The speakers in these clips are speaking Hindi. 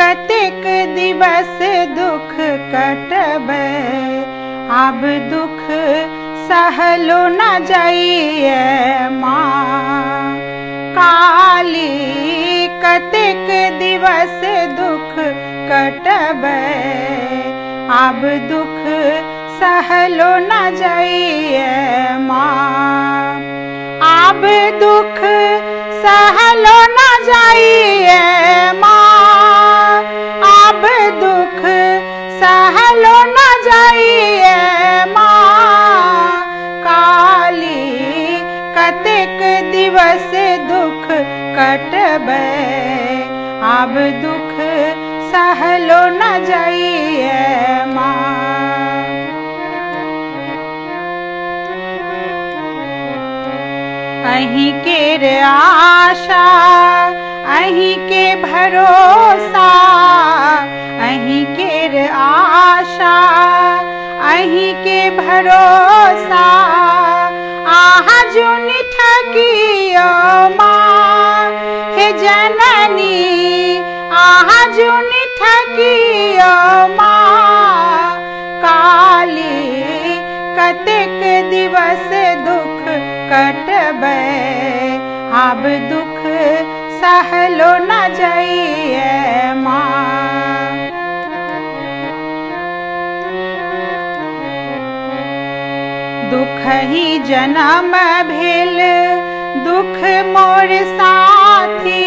कतेक दिवस दुख कटबै, अब दुख सहलो न जाइए माँ काली। कतेक दिवस दुख कटबै, अब दुख सहलो न जाइए माँ। अब दुख सहलो न जाइए माँ, अब दुख सहलो न जाइए माँ काली। कतेक दिवस दुख कटबै, अब दुख सहलो न जाइए माँ। अहीं केर आशा, अहीं के भरोसा, अहीं केर आशा, अहीं के भरोसा। आहा जुन ठकियो माँ हे जननी, आहा जुन ठकियो माँ काली। कतेक दिवस दुख कटबै, अब दुख सहलो न जाइए माँ। दुख ही जन्म भेल दुख मोर साथी,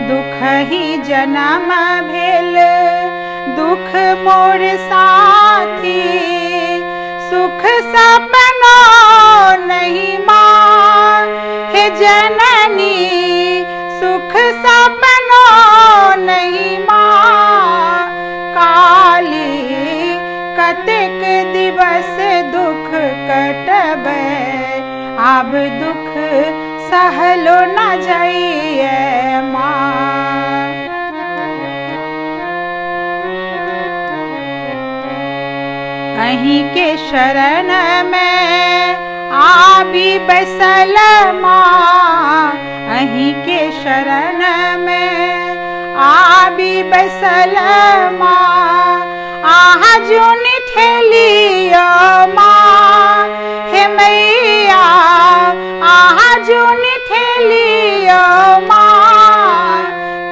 दुख ही जन्म भेल दुख मोर साथी। सुख सपनो नहीं माँ हे जननी, सुख सपनो नहीं माँ काली। कतेक दिवस दुख कटबै, अब दुख सहलो न जाइए माँ। अहीं के शरण में आबी बैसल माँ, अहीं के शरण में आबी बैसल माँ। आहा जुन ठेलियो माँ हे मैया, आहा जुन ठेलियो माँ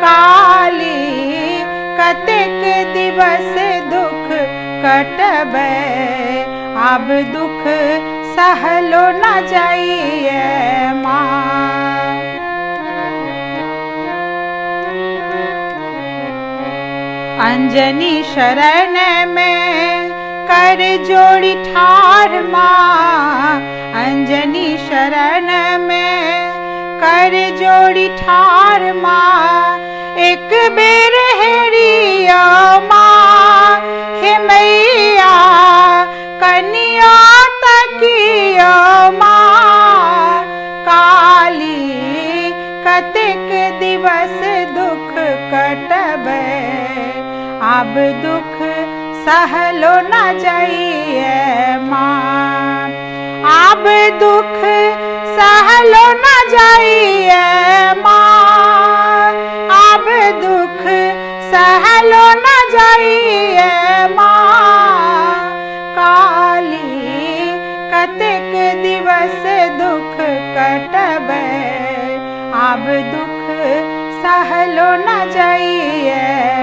काली। कतेक दिवस दुख कटबै, अब दुख सहलो न जाइए माँ। अंजनी शरण में कर जोड़ी ठार माँ, अंजनी शरण में कर जोड़ी ठार माँ। एक बेर हेरियो माँ हे मैया, कनिया तकियो माँ काली। कतेक दिवस दुख कटबै, अब दुख सहलो न जाइए माँ। अब दुख सहलो न जाइए माँ, अब दुख सहलो न जाइए माँ काली। कतेक दिवस दुख कटबै, अब दुख सहलो न जाइए